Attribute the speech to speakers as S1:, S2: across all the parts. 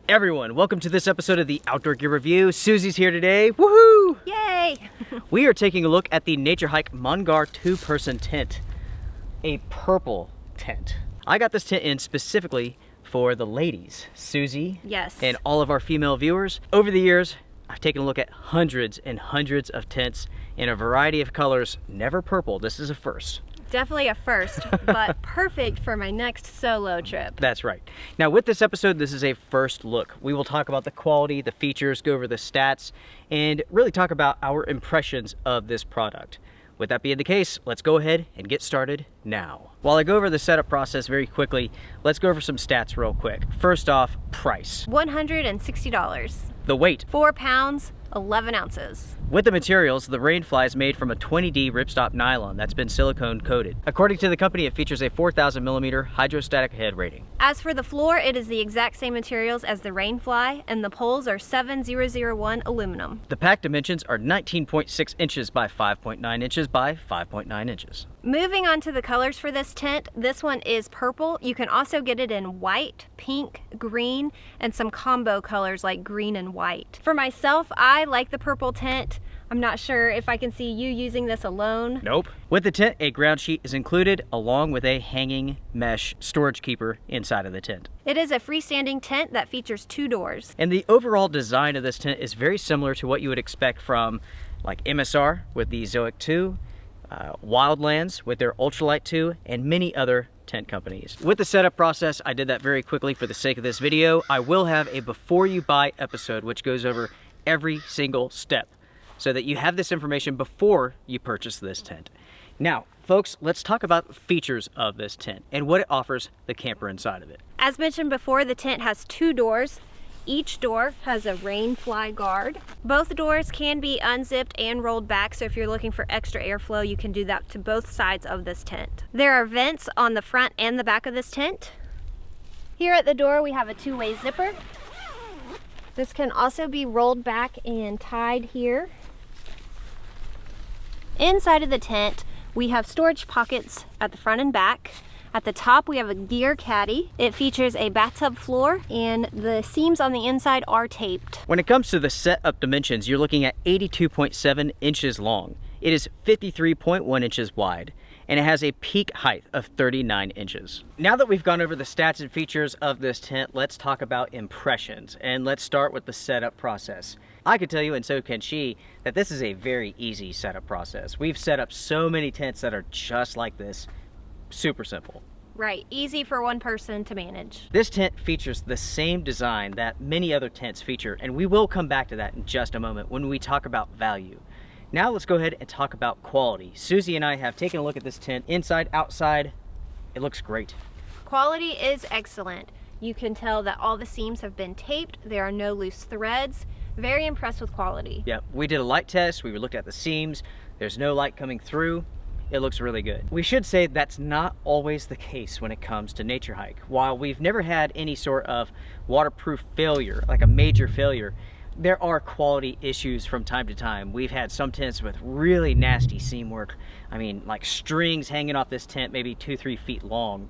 S1: Everyone, welcome to this episode of the Outdoor Gear Review. Susie's here today. Woohoo!
S2: Yay!
S1: We are taking a look at the NatureHike Mongar 2-person tent. A purple tent. I got this tent in specifically for the ladies, Susie,
S2: yes,
S1: and all of our female viewers. Over the years, I've taken a look at hundreds and hundreds of tents in a variety of colors, never purple. This is a first.
S2: Definitely a first, but perfect for my next solo trip.
S1: That's right. Now with this episode, this is a first look. We will talk about the quality, the features, go over the stats, and really talk about our impressions of this product. With that being the case, let's go ahead and get started now. While I go over the setup process very quickly, let's go over some stats real quick. First off, price.
S2: $160.
S1: The weight.
S2: 4 pounds, 11 ounces.
S1: With the materials, the Rainfly is made from a 20D ripstop nylon that's been silicone coated. According to the company, it features a 4,000 millimeter hydrostatic head rating.
S2: As for the floor, it is the exact same materials as the Rainfly, and the poles are 7001 aluminum.
S1: The pack dimensions are 19.6 inches by 5.9 inches by 5.9 inches.
S2: Moving on to the colors for this tent, this one is purple. You can also get it in white, pink, green, and some combo colors like green and white. For myself, I like the purple tent. I'm not sure if I can see you using this alone.
S1: Nope. With the tent, a ground sheet is included along with a hanging mesh storage keeper inside of the tent.
S2: It is a freestanding tent that features 2 doors.
S1: And the overall design of this tent is very similar to what you would expect from like MSR with the Zoic 2, Wildlands with their Ultralight 2, and many other tent companies. With the setup process, I did that very quickly for the sake of this video. I will have a before you buy episode which goes over every single step so that you have this information before you purchase this tent. Now, folks, let's talk about features of this tent and what it offers the camper inside of it.
S2: As mentioned before, the tent has 2 doors. Each door has a Rainfly guard. Both doors can be unzipped and rolled back, so if you're looking for extra airflow, you can do that to both sides of this tent. There are vents on the front and the back of this tent. Here at the door, we have a 2-way zipper. This can also be rolled back and tied here. Inside of the tent, we have storage pockets at the front and back. At the top, we have a gear caddy. It features a bathtub floor, and the seams on the inside are taped.
S1: When it comes to the setup dimensions, you're looking at 82.7 inches long. It is 53.1 inches wide, and it has a peak height of 39 inches. Now that we've gone over the stats and features of this tent, let's talk about impressions, and let's start with the setup process. I could tell you, and so can she, that this is a very easy setup process. We've set up so many tents that are just like this. Super simple.
S2: Right, easy for one person to manage.
S1: This tent features the same design that many other tents feature, and we will come back to that in just a moment when we talk about value. Now let's go ahead and talk about quality. Susie and I have taken a look at this tent, inside, outside. It looks great.
S2: Quality is excellent. You can tell that all the seams have been taped. There are no loose threads. Very impressed with quality.
S1: Yeah, we did a light test. We looked at the seams. There's no light coming through. It looks really good. We should say that's not always the case when it comes to NatureHike. While we've never had any sort of waterproof failure, like a major failure, there are quality issues from time to time. We've had some tents with really nasty seam work. I mean, like strings hanging off this tent, maybe 2-3 feet long.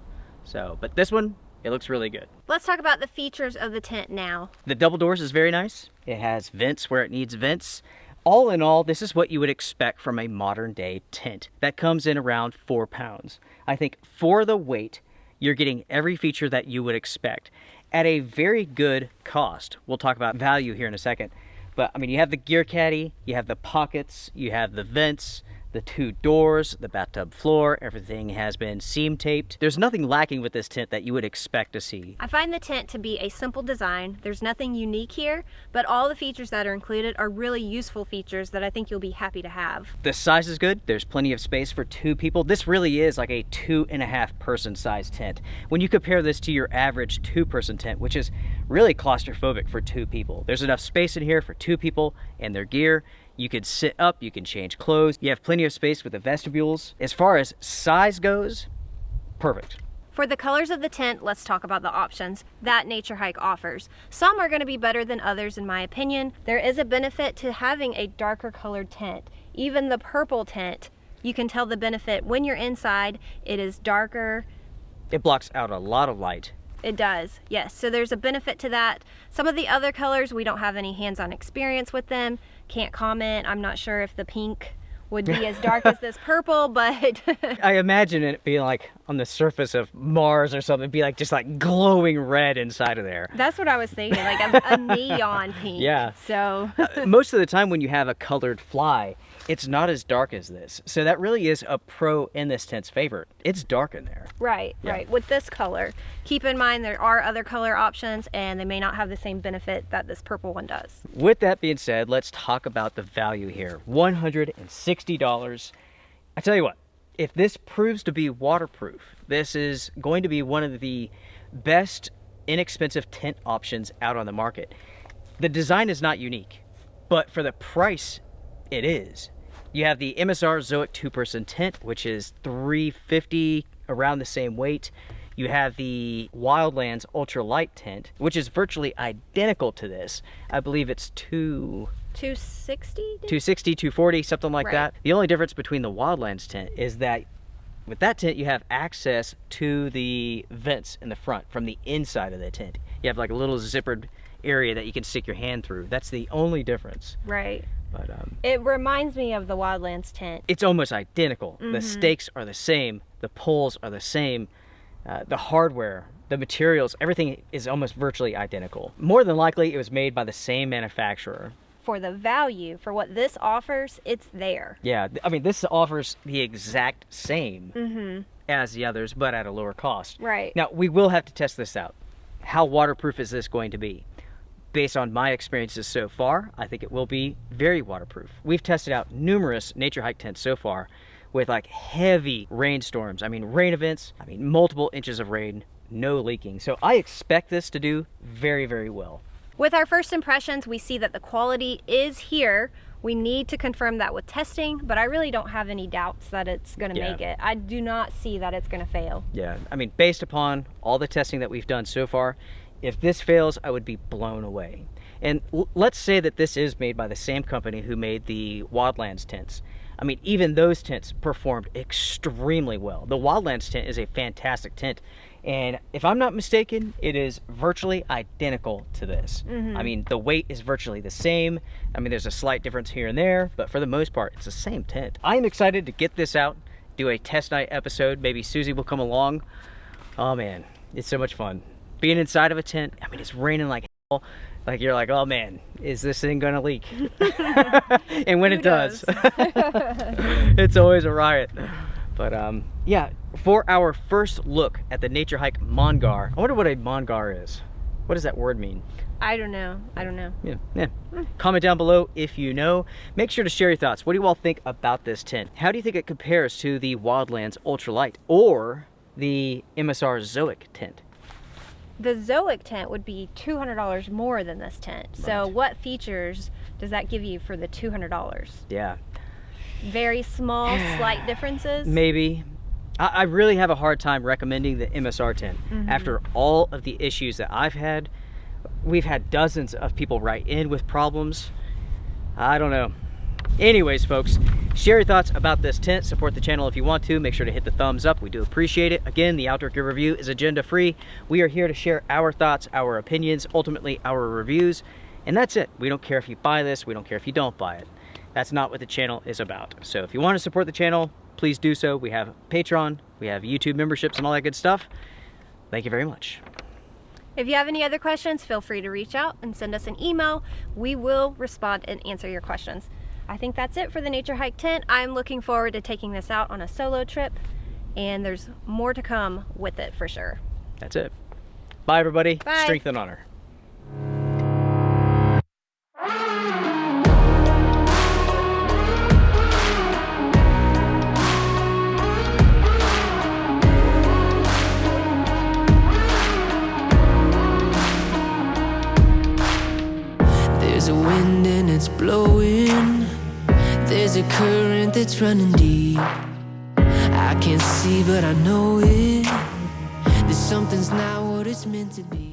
S1: But this one, it looks really good.
S2: Let's talk about the features of the tent now.
S1: The double doors is very nice. It has vents where it needs vents. All in all, this is what you would expect from a modern day tent that comes in around 4 pounds. I think for the weight, you're getting every feature that you would expect at a very good cost. We'll talk about value here in a second. But I mean, you have the gear caddy, you have the pockets, you have the vents, the 2 doors, the bathtub floor, everything has been seam taped. There's nothing lacking with this tent that you would expect to see.
S2: I find the tent to be a simple design. There's nothing unique here, but all the features that are included are really useful features that I think you'll be happy to have.
S1: The size is good. There's plenty of space for 2 people. This really is like a 2.5 person size tent. When you compare this to your average 2-person tent, which is really claustrophobic for 2 people. There's enough space in here for 2 people and their gear. You can sit up, you can change clothes. You have plenty of space with the vestibules. As far as size goes, perfect.
S2: For the colors of the tent, let's talk about the options that NatureHike offers. Some are going to be better than others in my opinion. There is a benefit to having a darker colored tent. Even the purple tent, you can tell the benefit when you're inside. It is darker.
S1: It blocks out a lot of light
S2: It does, yes. So there's a benefit to that. Some of the other colors, we don't have any hands-on experience with them. Can't comment. I'm not sure if the pink would be as dark as this purple, but
S1: I imagine it being like on the surface of Mars or something, be like just like glowing red inside of there.
S2: that's what I was thinking, like a neon pink.
S1: Yeah.
S2: So
S1: Most of the time when you have a colored fly, it's not as dark as this. So that really is a pro in this tent's favor. It's dark in there.
S2: right,
S1: Yeah.
S2: right. With this color, keep in mind there are other color options and they may not have the same benefit that this purple one does.
S1: With that being said, let's talk about the value here. $160. I tell you what, if this proves to be waterproof, this is going to be one of the best inexpensive tent options out on the market. The design is not unique, but for the price, it is. You have the MSR Zoic 2-person tent, which is $350, around the same weight. You have the Wildlands Ultralight tent, which is virtually identical to this. I believe it's
S2: 260?
S1: 260, 240, something like
S2: Right.
S1: that. The only difference between the Wildlands tent is that with that tent, you have access to the vents in the front from the inside of the tent. You have like a little zippered area that you can stick your hand through. That's the only difference.
S2: Right.
S1: But
S2: It reminds me of the Wildlands tent.
S1: it's almost identical. The stakes are the same. The poles are the same. The hardware, the materials, everything is almost virtually identical. More than likely, it was made by the same manufacturer.
S2: For the value, for what this offers, it's there.
S1: Yeah, I mean, this offers the exact same as the others, but at a lower cost.
S2: Right.
S1: Now, we will have to test this out. How waterproof is this going to be? Based on my experiences so far, I think it will be very waterproof. We've tested out numerous NatureHike tents so far with like heavy rainstorms. I mean, rain events, multiple inches of rain, no leaking. So I expect this to do very, very well.
S2: With our first impressions, we see that the quality is here. We need to confirm that with testing, but I really don't have any doubts that it's going to
S1: Yeah.
S2: make it. I do not see that it's going to fail.
S1: Yeah, I mean, based upon all the testing that we've done so far, if this fails, I would be blown away. And let's say that this is made by the same company who made the Wildlands tents. I mean, even those tents performed extremely well. The Wildlands tent is a fantastic tent. And if I'm not mistaken, it is virtually identical to this. I mean, the weight is virtually the same. I mean, there's a slight difference here and there, but for the most part, it's the same tent. I am excited to get this out, do a test night episode. Maybe Susie will come along. Oh man, it's so much fun. Being inside of a tent, I mean, it's raining like hell. Like, you're like, oh man, is this thing gonna leak? And when it does, it's always a riot. But yeah, for our first look at the NatureHike Mongar, I wonder what a Mongar is. What does that word mean?
S2: I don't know.
S1: Yeah. Comment down below if you know. Make sure to share your thoughts. What do you all think about this tent? How do you think it compares to the Wildlands Ultralight or the MSR Zoic tent?
S2: The Zoic tent would be $200 more than this tent. So
S1: Right.
S2: what features does that give you for the $200?
S1: Yeah.
S2: Very small, slight differences.
S1: Maybe. I really have a hard time recommending the MSR tent. After all of the issues that I've had, we've had dozens of people write in with problems. I don't know. Anyways, folks, share your thoughts about this tent. Support the channel if you want to. Make sure to hit the thumbs up. We do appreciate it. Again, the Outdoor Gear Review is agenda free. We are here to share our thoughts, our opinions, ultimately our reviews. And that's it. We don't care if you buy this. We don't care if you don't buy it. That's not what the channel is about. So if you want to support the channel, please do so. We have Patreon, we have YouTube memberships and all that good stuff. Thank you very much.
S2: If you have any other questions, feel free to reach out and send us an email. We will respond and answer your questions. I think that's it for the NatureHike tent. I'm looking forward to taking this out on a solo trip, and there's more to come with it for sure.
S1: That's it. Bye, everybody.
S2: Bye.
S1: Strength and honor.
S3: There's a wind and it's blowing. There's a current that's running deep. I can't see, but I know it. That something's not what it's meant to be.